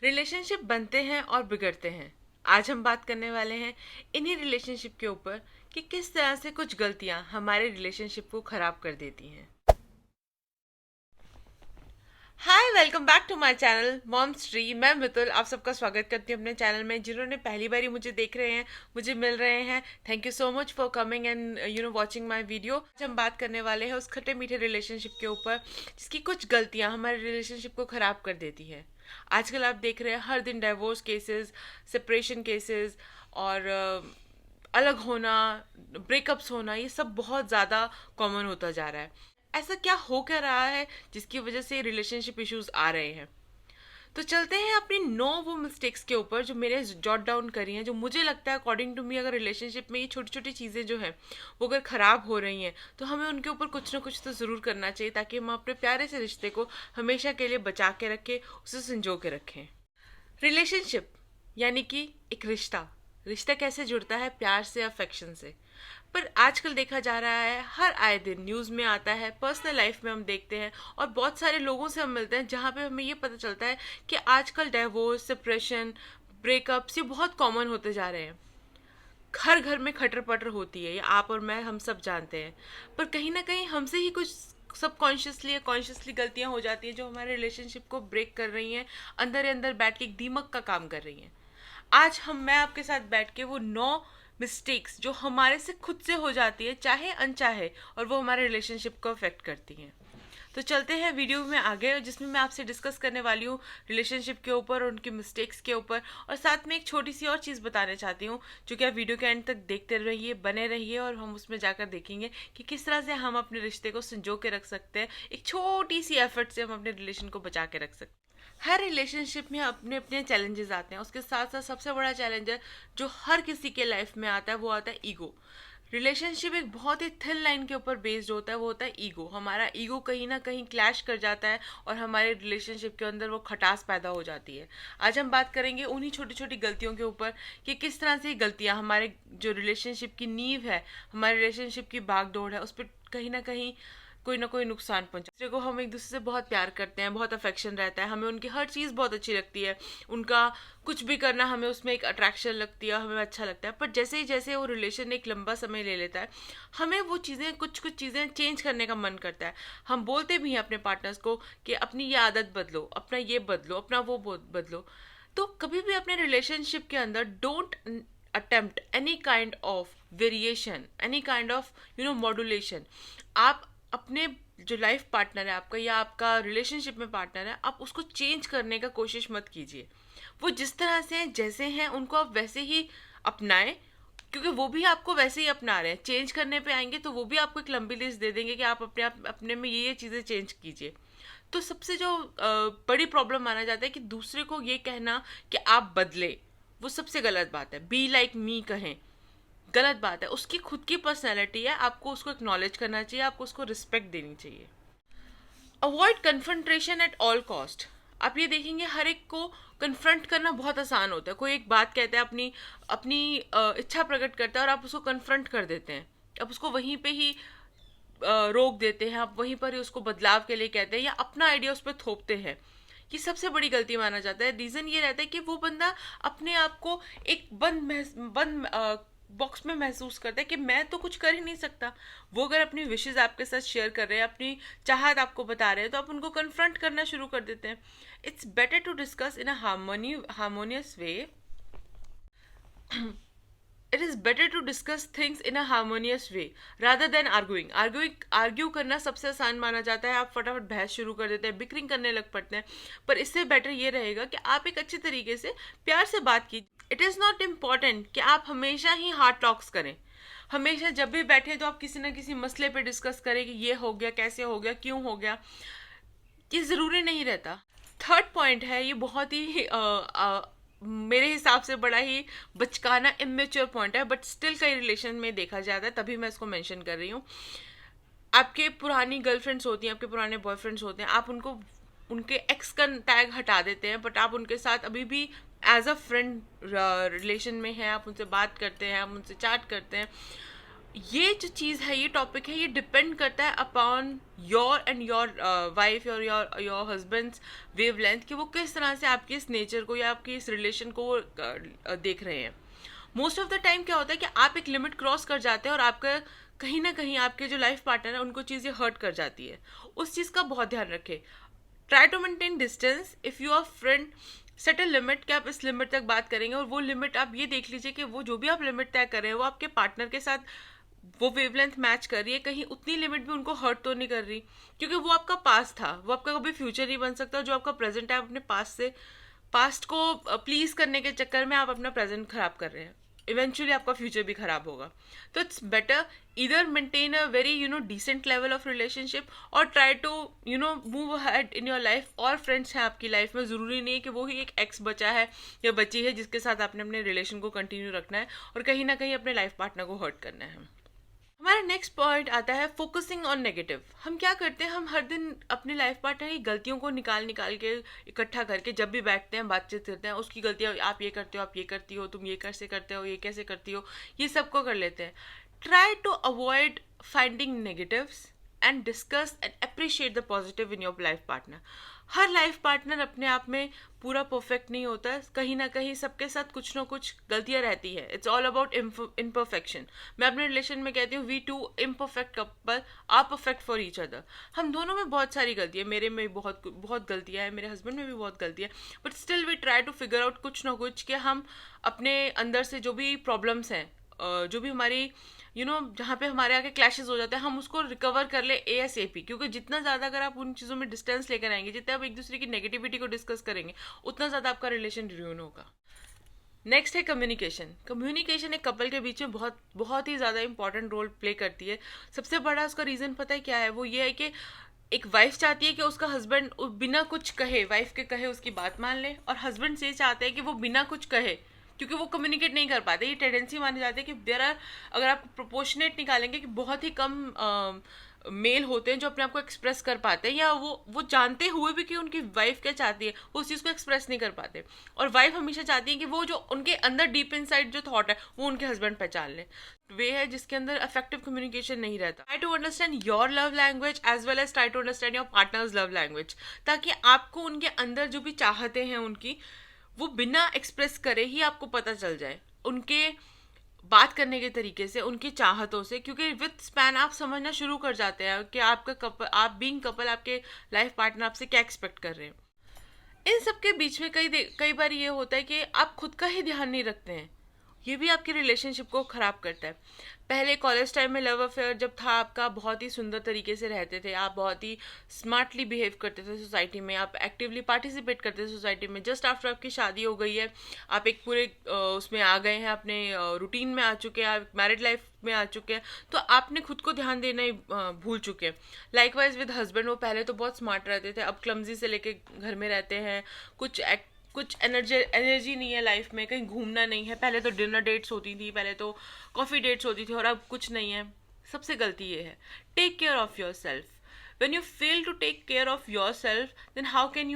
Relationship बनते हैं और बिगड़ते हैं। आज हम बात करने वाले हैं इन्हीं रिलेशनशिप के ऊपर कि किस तरह से कुछ गलतियां हमारे रिलेशनशिप को खराब कर देती हैं। Hi, welcome back to my channel moms tree. मैं मितुल आप सबका स्वागत करती हूँ अपने चैनल में। जिन्होंने पहली बारी मुझे देख रहे हैं, मुझे मिल रहे हैं, thank you so much for coming and watching my video. आज हम बात करने वाले हैं उस खट्टे मीठे रिलेशनशिप के ऊपर जिसकी कुछ गलतियां हमारे रिलेशनशिप को खराब कर देती है। आजकल आप देख रहे हैं हर दिन डाइवोर्स केसेस, सेपरेशन केसेस और अलग होना, ब्रेकअप्स होना, ये सब बहुत ज़्यादा कॉमन होता जा रहा है। ऐसा क्या हो क्या रहा है जिसकी वजह से रिलेशनशिप इश्यूज आ रहे हैं? तो चलते हैं अपनी 9 वो मिस्टेक्स के ऊपर जो मैंने जॉट डाउन करी हैं, जो मुझे लगता है अकॉर्डिंग टू मी अगर रिलेशनशिप में ये छोटी छोटी चीज़ें जो हैं वो अगर ख़राब हो रही हैं तो हमें उनके ऊपर कुछ ना कुछ तो ज़रूर करना चाहिए ताकि हम अपने प्यारे से रिश्ते को हमेशा के लिए बचा के रखें, उसे संजो के रखें। रिलेशनशिप यानी कि एक रिश्ता। रिश्ता कैसे जुड़ता है? प्यार से, अफेक्शन से। पर आजकल देखा जा रहा है, हर आए दिन न्यूज़ में आता है, पर्सनल लाइफ में हम देखते हैं और बहुत सारे लोगों से हम मिलते हैं जहाँ पे हमें ये पता चलता है कि आजकल डाइवोर्स, सेपरेशन, ब्रेकअप्स ये बहुत कॉमन होते जा रहे हैं। घर घर में खटर पटर होती है, ये आप और मैं हम सब जानते हैं। पर कहीं ना कहीं हमसे ही कुछ सबकॉन्शियसली या कॉन्शियसली गलतियां हो जाती हैं जो हमारे रिलेशनशिप को ब्रेक कर रही हैं, अंदर ही अंदर बैठ के एक दीमक का काम कर रही हैं। आज मैं आपके साथ बैठ के वो 9 मिस्टेक्स जो हमारे से खुद से हो जाती है, चाहे अनचाहे, और वो हमारे रिलेशनशिप को अफेक्ट करती हैं। तो चलते हैं वीडियो में आगे, जिसमें मैं आपसे डिस्कस करने वाली हूँ रिलेशनशिप के ऊपर और उनकी मिस्टेक्स के ऊपर, और साथ में एक छोटी सी और चीज़ बताना चाहती हूँ जो कि आप वीडियो के एंड तक देखते रहिए, बने रहिए, और हम उसमें जाकर देखेंगे कि किस तरह से हम अपने रिश्ते को संजो के रख सकते हैं। एक छोटी सी एफर्ट से हम अपने रिलेशन को बचा के रख सकते हैं। हर रिलेशनशिप में अपने अपने चैलेंजेस आते हैं, उसके साथ साथ सबसे बड़ा चैलेंज है जो हर किसी के लाइफ में आता है, वो आता है ईगो। रिलेशनशिप एक बहुत ही थिन लाइन के ऊपर बेस्ड होता है, वो होता है ईगो। हमारा ईगो कहीं ना कहीं क्लैश कर जाता है और हमारे रिलेशनशिप के अंदर वो खटास पैदा हो जाती है। आज हम बात करेंगे उन्हीं छोटी छोटी गलतियों के ऊपर कि किस तरह से ये गलतियाँ हमारे जो रिलेशनशिप की नींव है, हमारे रिलेशनशिप की बागडोर है, उस पर कहीं ना कोई नुकसान पहुंचा। दूसरे को हम एक दूसरे से बहुत प्यार करते हैं, बहुत अफेक्शन रहता है, हमें उनकी हर चीज़ बहुत अच्छी लगती है, उनका कुछ भी करना हमें उसमें एक अट्रैक्शन लगती है, हमें अच्छा लगता है। पर जैसे ही जैसे वो रिलेशन एक लंबा समय ले लेता है, हमें वो चीज़ें कुछ कुछ चीज़ें चेंज करने का मन करता है। हम बोलते भी हैं अपने पार्टनर्स को कि अपनी ये आदत बदलो, अपना ये बदलो, अपना वो बदलो। तो कभी भी अपने रिलेशनशिप के अंदर don't attempt any kind of variation, any kind of modulation। आप अपने जो लाइफ पार्टनर है आपका या आपका रिलेशनशिप में पार्टनर है, आप उसको चेंज करने का कोशिश मत कीजिए। वो जिस तरह से हैं, जैसे हैं, उनको आप वैसे ही अपनाएं, क्योंकि वो भी आपको वैसे ही अपना रहे हैं। चेंज करने पे आएंगे तो वो भी आपको एक लंबी लिस्ट दे देंगे कि आप अपने में ये चीज़ें चेंज कीजिए। तो सबसे जो बड़ी प्रॉब्लम माना जाता है कि दूसरे को ये कहना कि आप बदले, वो सबसे गलत बात है। बी लाइक मी कहें, गलत बात है। उसकी खुद की पर्सनैलिटी है, आपको उसको एक्नॉलेज करना चाहिए, आपको उसको रिस्पेक्ट देनी चाहिए। Avoid confrontation at all cost. आप ये देखेंगे हर एक को कन्फ्रंट करना बहुत आसान होता है। कोई एक बात कहता है, अपनी अपनी इच्छा प्रकट करता है और आप उसको कन्फ्रंट कर देते हैं, आप उसको वहीं पे ही रोक देते हैं, आप वहीं पर ही उसको बदलाव के लिए कहते हैं या अपना आइडिया उस पर थोपते हैं। ये सबसे बड़ी गलती माना जाता है। रीज़न ये रहता है कि वो बंदा अपने आप को एक बंद बॉक्स में महसूस करता है कि मैं तो कुछ कर ही नहीं सकता। वो अगर अपनी विशेज़ आपके साथ शेयर कर रहे हैं, अपनी चाहत आपको बता रहे हैं, तो आप उनको कन्फ्रंट करना शुरू कर देते हैं। It's better to discuss in a harmonious way. It is better to discuss things in a harmonious way rather than argue करना सबसे आसान माना जाता है। आप फटाफट बहस शुरू कर देते हैं, बिक्रिंग करने लग पड़ते हैं। पर इससे बेटर ये रहेगा कि आप एक अच्छे तरीके से प्यार से बात कीजिए। इट इज़ नॉट इम्पॉर्टेंट कि आप हमेशा ही हार्ड टॉक्स करें। हमेशा जब भी बैठे तो आप किसी ना किसी मसले पे डिस्कस करें कि ये हो गया, कैसे हो गया, क्यों हो गया। ये ज़रूरी नहीं रहता। थर्ड पॉइंट है, ये बहुत ही मेरे हिसाब से बड़ा ही बचकाना इमेच्योर पॉइंट है, बट स्टिल कई रिलेशन में देखा जाता है, तभी मैं इसको मेंशन कर रही हूँ। आपके पुरानी गर्लफ्रेंड्स होती हैं, आपके पुराने बॉयफ्रेंड्स होते हैं, आप उनको उनके एक्स का टैग हटा देते हैं, बट आप उनके साथ अभी भी एज अ फ्रेंड रिलेशन में हैं, आप उनसे बात करते हैं, आप उनसे चैट करते हैं। ये जो चीज़ है, ये टॉपिक है, ये डिपेंड करता है upon your and your wife और योर हस्बैंड्स वेवलेंथ, कि वो किस तरह से आपके इस नेचर को या आपके इस रिलेशन को देख रहे हैं। मोस्ट ऑफ द टाइम क्या होता है कि आप एक लिमिट क्रॉस कर जाते हैं और आपका कहीं ना कहीं आपके जो लाइफ पार्टनर है उनको चीज़ें हर्ट कर जाती है। उस चीज़ का बहुत ध्यान रखें। Try to maintain distance if you are friend. Set a limit कि आप इस लिमिट तक बात करेंगे, और वो लिमिट आप ये देख लीजिए कि वो जो भी आप लिमिट तय कर रहे हैं वो आपके पार्टनर के साथ वो वेवलेंथ मैच कर रही है, कहीं उतनी लिमिट भी उनको हर्ट तो नहीं कर रही। क्योंकि वो आपका पास्ट था, वो आपका कभी फ्यूचर नहीं बन सकता। जो आपका प्रेजेंट है, आप अपने पास्ट को प्लीज करने के चक्कर में आप अपना प्रेजेंट खराब कर रहे हैं। इवेंचुअली आपका फ्यूचर भी खराब होगा। तो it's better either maintain a very decent level of relationship, और try to move ahead in your life। और फ्रेंड्स हैं आपकी लाइफ में, ज़रूरी नहीं है कि वो ही एक एक्स बचा है या बची है जिसके साथ आपने अपने रिलेशन को कंटिन्यू रखना है और कहीं ना कहीं अपने लाइफ पार्टनर को हर्ट करना है। हमारा नेक्स्ट पॉइंट आता है फोकसिंग ऑन नेगेटिव। हम क्या करते हैं, हम हर दिन अपने लाइफ पार्टनर की गलतियों को निकाल निकाल के इकट्ठा करके जब भी बैठते हैं बातचीत करते हैं, उसकी गलतियाँ, आप ये करते हो, आप ये करती हो, तुम ये कैसे करते हो, ये कैसे करती हो, ये सबको कर लेते हैं। Try to avoid finding negatives and discuss and appreciate the positive in your life partner. हर लाइफ पार्टनर अपने आप में पूरा परफेक्ट नहीं होता है, कहीं ना कहीं सबके साथ कुछ ना कुछ गलतियां रहती है। It's all about imperfection. मैं अपने रिलेशन में कहती हूँ we two imperfect couple are perfect for each other. हम दोनों में बहुत सारी गलतियाँ, मेरे में बहुत बहुत गलतियाँ हैं, मेरे हस्बैंड में भी बहुत गलतियाँ, but still we try to figure out कुछ ना कुछ कि हम अपने अंदर से जो भी प्रॉब्लम्स हैं, जो भी हमारी जहाँ पे हमारे आगे क्लैशेस हो जाते हैं, हम उसको रिकवर कर ले ASAP। क्योंकि जितना ज़्यादा अगर आप उन चीज़ों में डिस्टेंस लेकर आएंगे, जितने आप एक दूसरे की नेगेटिविटी को डिस्कस करेंगे, उतना ज़्यादा आपका रिलेशन रियून होगा। नेक्स्ट है कम्युनिकेशन। कम्युनिकेशन एक कपल के बीच में बहुत बहुत ही ज़्यादा इंपॉर्टेंट रोल प्ले करती है। सबसे बड़ा उसका रीज़न पता है क्या है? वो ये है कि एक वाइफ चाहती है कि उसका हस्बैंड बिना कुछ कहे, वाइफ के कहे उसकी बात मान ले, और हस्बैंड से चाहते हैं कि वो बिना कुछ कहे, क्योंकि वो कम्युनिकेट नहीं कर पाते। ये टेंडेंसी मानी जाती है कि देर आर, अगर आप प्रोपोर्शनेट निकालेंगे, कि बहुत ही कम मेल होते हैं जो अपने आप को एक्सप्रेस कर पाते हैं, या वो जानते हुए भी कि उनकी वाइफ क्या चाहती है वो उस चीज़ को एक्सप्रेस नहीं कर पाते। और वाइफ हमेशा चाहती है कि वो जो उनके अंदर डीप इनसाइड जो थॉट है वो उनके हस्बैंड पहचान ले। वे है जिसके अंदर इफेक्टिव कम्युनिकेशन नहीं रहता। Try to understand your love language as well as try to understand your partner's love language, ताकि आपको उनके अंदर जो भी चाहते हैं उनकी, वो बिना एक्सप्रेस करे ही आपको पता चल जाए, उनके बात करने के तरीके से, उनकी चाहतों से। क्योंकि विद स्पैन आप समझना शुरू कर जाते हैं कि आपका कपल, आप बीइंग कपल, आपके लाइफ पार्टनर आपसे क्या एक्सपेक्ट कर रहे हैं। इन सब के बीच में कई बार ये होता है कि आप खुद का ही ध्यान नहीं रखते हैं। ये भी आपकी रिलेशनशिप को ख़राब करता है। पहले कॉलेज टाइम में लव अफेयर जब था आपका, बहुत ही सुंदर तरीके से रहते थे, आप बहुत ही स्मार्टली बिहेव करते थे सोसाइटी में, आप एक्टिवली पार्टिसिपेट करते थे सोसाइटी में। जस्ट आफ्टर आपकी शादी हो गई है, आप एक पूरे उसमें आ गए हैं, अपने रूटीन में आ चुके हैं, आप मैरिड लाइफ में आ चुके हैं, तो आपने खुद को ध्यान देना ही भूल चुके हैं। लाइकवाइज विद हस्बैंड, वो पहले तो बहुत स्मार्ट रहते थे, अब क्लमजी से लेके घर में रहते हैं, कुछ एनर्जी नहीं है लाइफ में, कहीं घूमना नहीं है। पहले तो डिनर डेट्स होती थी, पहले तो कॉफ़ी डेट्स होती थी, और अब कुछ नहीं है। सबसे गलती ये है, take care of yourself. when you fail to take care of yourself, then how can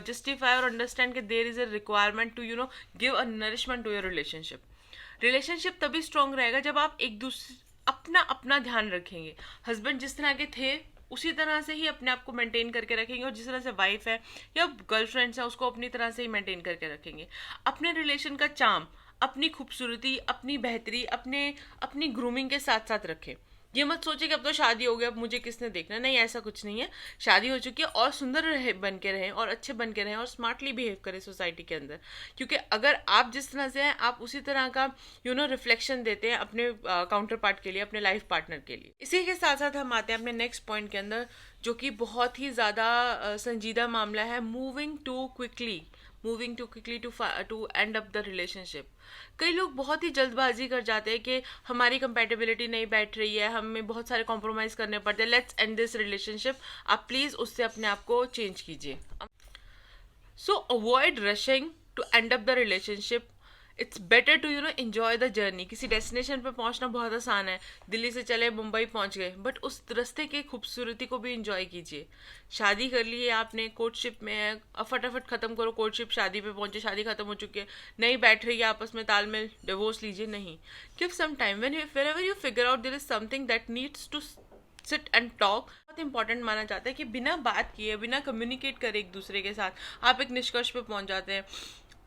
justify or understand that there is a requirement to give a nourishment to your relationship तभी strong रहेगा जब आप एक दूसरे अपना अपना ध्यान रखेंगे। हस्बैंड जिस तरह के थे उसी तरह से ही अपने आप को मेंटेन करके रखेंगे, और जिस तरह से वाइफ है या गर्लफ्रेंड्स है उसको अपनी तरह से ही मेंटेन करके रखेंगे। अपने रिलेशन का चार्म, अपनी खूबसूरती, अपनी बेहतरी, अपनी ग्रूमिंग के साथ साथ रखें। ये मत सोचे कि अब तो शादी हो गई, अब मुझे किसने देखना। नहीं, ऐसा कुछ नहीं है। शादी हो चुकी है, और सुंदर रहे, बन के रहें, और अच्छे बन के रहें, और स्मार्टली बिहेव करें सोसाइटी के अंदर। क्योंकि अगर आप जिस तरह से हैं, आप उसी तरह का रिफ्लेक्शन देते हैं अपने काउंटर पार्ट के लिए, अपने लाइफ पार्टनर के लिए। इसी के साथ साथ हम आते हैं अपने नेक्स्ट पॉइंट के अंदर, जो कि बहुत ही ज़्यादा संजीदा मामला है, moving too quickly to end up the relationship. कई लोग बहुत ही जल्दबाजी कर जाते हैं कि हमारी कंपेटेबिलिटी नहीं बैठ रही है, हमें बहुत सारे कॉम्प्रोमाइज़ करने पड़ते हैं, लेट्स एंड दिस रिलेशनशिप। आप प्लीज़ उससे अपने आप को चेंज कीजिए। So avoid rushing to end up the relationship. It's better to enjoy the journey. किसी डेस्टिनेशन पे पहुंचना बहुत आसान है, दिल्ली से चले मुंबई पहुंच गए, बट उस रास्ते की खूबसूरती को भी इंजॉय कीजिए। शादी कर ली है आपने, कोर्टशिप में है, अब फटाफट खत्म करो कोर्टशिप, शादी पे पहुंचे, शादी खत्म हो चुकी है, नहीं बैठ रही है आपस में तालमेल, डिवोर्स लीजिए। नहीं, give some time, whenever you figure out there is something that needs to sit and talk. बहुत इंपॉर्टेंट माना जाता है कि बिना बात किए, बिना कम्युनिकेट करे एक दूसरे के साथ आप एक निष्कर्ष पे पहुंच जाते हैं।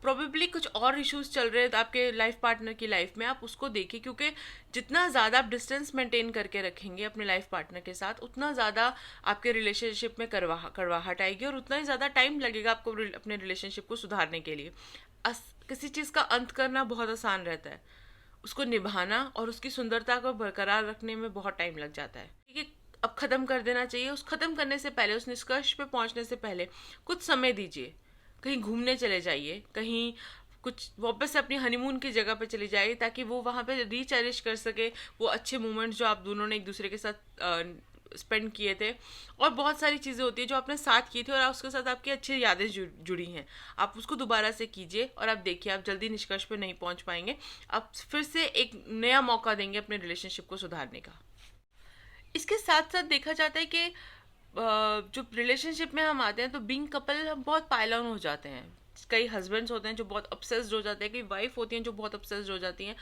प्रोबेबली कुछ और इश्यूज चल रहे हैं आपके लाइफ पार्टनर की लाइफ में, आप उसको देखिए, क्योंकि जितना ज़्यादा आप डिस्टेंस मेंटेन करके रखेंगे अपने लाइफ पार्टनर के साथ, उतना ज़्यादा आपके रिलेशनशिप में कड़वाहट आएगी और उतना ही ज़्यादा टाइम लगेगा आपको अपने रिलेशनशिप को सुधारने के लिए। किसी चीज़ का अंत करना बहुत आसान रहता है, उसको निभाना और उसकी सुंदरता को बरकरार रखने में बहुत टाइम लग जाता है। ठीक है, अब ख़त्म कर देना चाहिए। उस ख़त्म करने से पहले, उस निष्कर्ष पे पहुंचने से पहले कुछ समय दीजिए, कहीं घूमने चले जाइए, कहीं कुछ वापस से अपनी हनीमून की जगह पे चली जाइए, ताकि वो वहाँ पे रिचेरिश कर सके वो अच्छे मोमेंट्स जो आप दोनों ने एक दूसरे के साथ स्पेंड किए थे। और बहुत सारी चीज़ें होती है जो आपने साथ की थी और उसके साथ आपकी अच्छी यादें जुड़ी हैं, आप उसको दोबारा से कीजिए और आप देखिए आप जल्दी निष्कर्ष पे नहीं पहुंच पाएंगे, आप फिर से एक नया मौका देंगे अपने रिलेशनशिप को सुधारने का। इसके साथ साथ देखा जाता है कि जो रिलेशनशिप में हम आते हैं तो बीइंग कपल हम बहुत पाइल ऑन हो जाते हैं। कई हस्बैंड्स होते हैं जो बहुत ऑब्सेस्ड हो जाते हैं, कई वाइफ होती हैं जो बहुत ऑब्सेस्ड हो जाती हैं।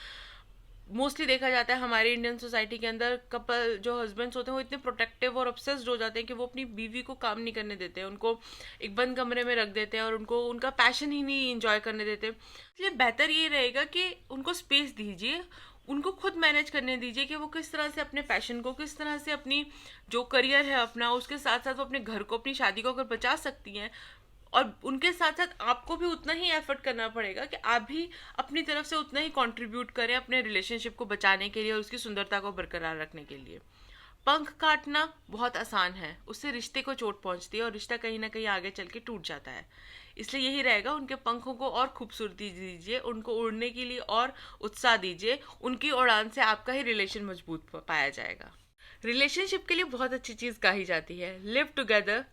मोस्टली देखा जाता है हमारे इंडियन सोसाइटी के अंदर कपल जो हस्बैंड्स होते हैं वो इतने प्रोटेक्टिव और ऑब्सेस्ड हो जाते हैं कि वो अपनी बीवी को काम नहीं करने देते हैं, उनको एक बंद कमरे में रख देते हैं और उनको उनका पैशन ही नहीं इंजॉय करने देते। इसलिए बेहतर ये रहेगा कि उनको स्पेस दीजिए, उनको खुद मैनेज करने दीजिए कि वो किस तरह से अपने पैशन को, किस तरह से अपनी जो करियर है अपना, उसके साथ साथ वो अपने घर को, अपनी शादी को अगर बचा सकती हैं, और उनके साथ साथ आपको भी उतना ही एफर्ट करना पड़ेगा कि आप भी अपनी तरफ से उतना ही कंट्रीब्यूट करें अपने रिलेशनशिप को बचाने के लिए और उसकी सुंदरता को बरकरार रखने के लिए। पंख काटना बहुत आसान है, उससे रिश्ते को चोट पहुंचती है और रिश्ता कहीं ना कहीं आगे चल के टूट जाता है। इसलिए यही रहेगा, उनके पंखों को और खूबसूरती दीजिए, उनको उड़ने के लिए और उत्साह दीजिए, उनकी उड़ान से आपका ही रिलेशन मजबूत पाया जाएगा। रिलेशनशिप के लिए बहुत अच्छी चीज़ कही जाती है, live together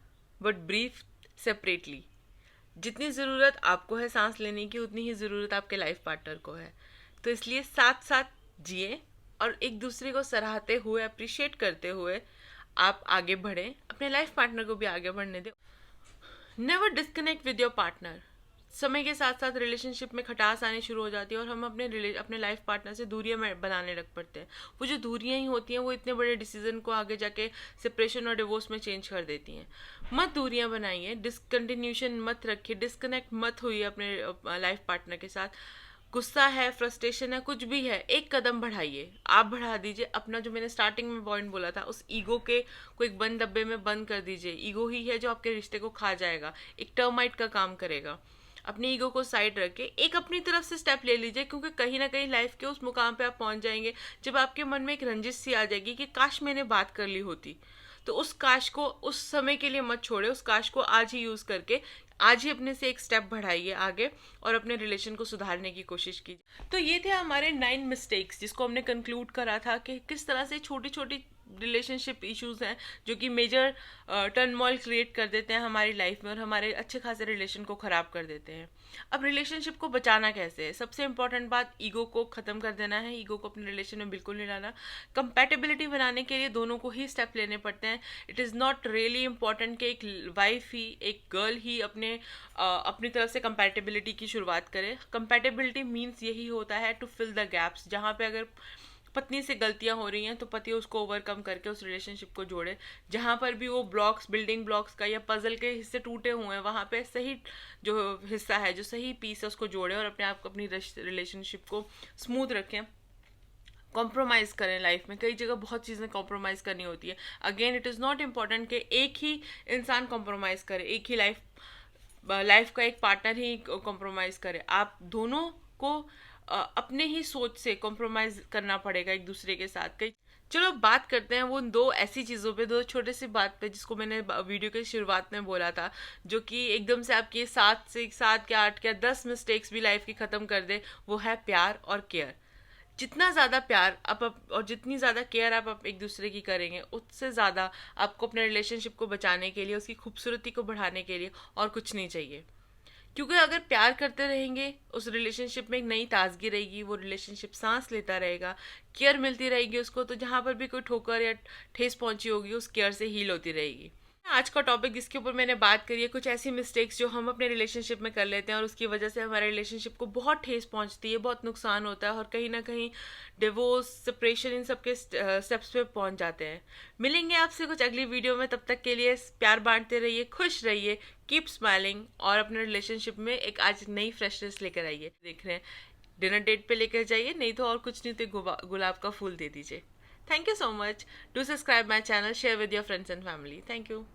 but breathe separately. जितनी ज़रूरत आपको है सांस लेने की, उतनी ही ज़रूरत आपके लाइफ पार्टनर को है। तो इसलिए साथ साथ जिए और एक दूसरे को सराहते हुए, अप्रिशिएट करते हुए आप आगे बढ़ें, अपने लाइफ पार्टनर को भी आगे बढ़ने दें। Never disconnect with your partner. समय के साथ साथ रिलेशनशिप में खटास आनी शुरू हो जाती है और हम अपने लाइफ पार्टनर से दूरियां बनाने लग पड़ते हैं। वो जो दूरियां ही होती हैं वो इतने बड़े डिसीजन को आगे जाके सेपरेशन और डिवोर्स में चेंज कर देती हैं। मत दूरियां बनाइए, डिसकंटिन्यूशन मत रखिए, डिस्कनेक्ट मत होइए अपने लाइफ पार्टनर के साथ। गुस्सा है, फ्रस्ट्रेशन है, कुछ भी है, एक कदम बढ़ाइए, आप बढ़ा दीजिए। अपना जो मैंने स्टार्टिंग में पॉइंट बोला था, उस ईगो के को एक बंद डब्बे में बंद कर दीजिए। ईगो ही है जो आपके रिश्ते को खा जाएगा, एक टर्माइट का काम करेगा। अपनी ईगो को साइड रख के एक अपनी तरफ से स्टेप ले लीजिए, क्योंकि कहीं ना कहीं लाइफ के उस मुकाम पे आप पहुंच जाएंगे जब आपके मन में एक रंजिश सी आ जाएगी कि काश मैंने बात कर ली होती। तो उस काश को उस समय के लिए मत छोड़े, उस काश को आज ही यूज़ करके आज ही अपने से एक स्टेप बढ़ाइए आगे और अपने रिलेशन को सुधारने की कोशिश कीजिए। तो ये थे हमारे 9 मिस्टेक्स जिसको हमने कंक्लूड करा था कि किस तरह से छोटी छोटी रिलेशनशिप इश्यूज हैं जो कि मेजर टर्मोइल क्रिएट कर देते हैं हमारी लाइफ में और हमारे अच्छे खासे रिलेशन को ख़राब कर देते हैं। अब रिलेशनशिप को बचाना कैसे है? सबसे इंपॉर्टेंट बात, ईगो को ख़त्म कर देना है, ईगो को अपने रिलेशन में बिल्कुल नहीं लाना। कंपैटिबिलिटी बनाने के लिए दोनों को ही स्टेप लेने पड़ते हैं। It is not really important कि एक वाइफ ही, एक गर्ल ही अपनी तरफ से कंपैटिबिलिटी की शुरुआत करे। कंपैटिबिलिटी मीन्स यही होता है टू फिल द गैप्स। जहाँ पे अगर पत्नी से गलतियां हो रही हैं तो पति उसको ओवरकम करके उस रिलेशनशिप को जोड़े। जहाँ पर भी वो बिल्डिंग ब्लॉक्स का या पजल के हिस्से टूटे हुए हैं, वहाँ पे सही जो हिस्सा है, जो सही पीस है, उसको जोड़े और अपने आप को, अपनी रिलेशनशिप को स्मूथ रखें। कॉम्प्रोमाइज़ करें। लाइफ में कई जगह बहुत चीज़ें कॉम्प्रोमाइज़ करनी होती है। Again it is not important कि एक ही इंसान कॉम्प्रोमाइज़ करे, एक ही लाइफ का एक पार्टनर ही कॉम्प्रोमाइज़ करे। आप दोनों को अपने ही सोच से कॉम्प्रोमाइज़ करना पड़ेगा एक दूसरे के साथ। कई चलो बात करते हैं वो दो ऐसी चीज़ों पे, दो छोटे सी बात पे जिसको मैंने वीडियो की शुरुआत में बोला था, जो कि एकदम से आपकी 7 या 8 या 10 मिस्टेक्स भी लाइफ की ख़त्म कर दे। वो है प्यार और केयर। जितना ज़्यादा प्यार आप और जितनी ज़्यादा केयर आप एक दूसरे की करेंगे, उससे ज़्यादा आपको अपने रिलेशनशिप को बचाने के लिए, उसकी खूबसूरती को बढ़ाने के लिए और कुछ नहीं चाहिए। क्योंकि अगर प्यार करते रहेंगे उस रिलेशनशिप में एक नई ताजगी रहेगी, वो रिलेशनशिप सांस लेता रहेगा, केयर मिलती रहेगी उसको, तो जहाँ पर भी कोई ठोकर या ठेस पहुंची होगी उस केयर से हील होती रहेगी। आज का टॉपिक जिसके ऊपर मैंने बात करी है, कुछ ऐसी मिस्टेक्स जो हम अपने रिलेशनशिप में कर लेते हैं और उसकी वजह से हमारे रिलेशनशिप को बहुत ठेस पहुंचती है, बहुत नुकसान होता है और कहीं ना कहीं डिवोर्स, सेपरेशन, इन सब के स्टेप्स पे पहुंच जाते हैं। मिलेंगे आपसे कुछ अगली वीडियो में, तब तक के लिए प्यार बांटते रहिए, खुश रहिए, कीप स्माइलिंग और अपने रिलेशनशिप में एक आज नई फ्रेशनेस लेकर आइए। देख रहे हैं, डिनर डेट पे लेकर जाइए, नहीं तो और कुछ नहीं तो गुलाब का फूल दे दीजिए। Thank you so much. Do subscribe my channel, share with your friends and family. Thank you.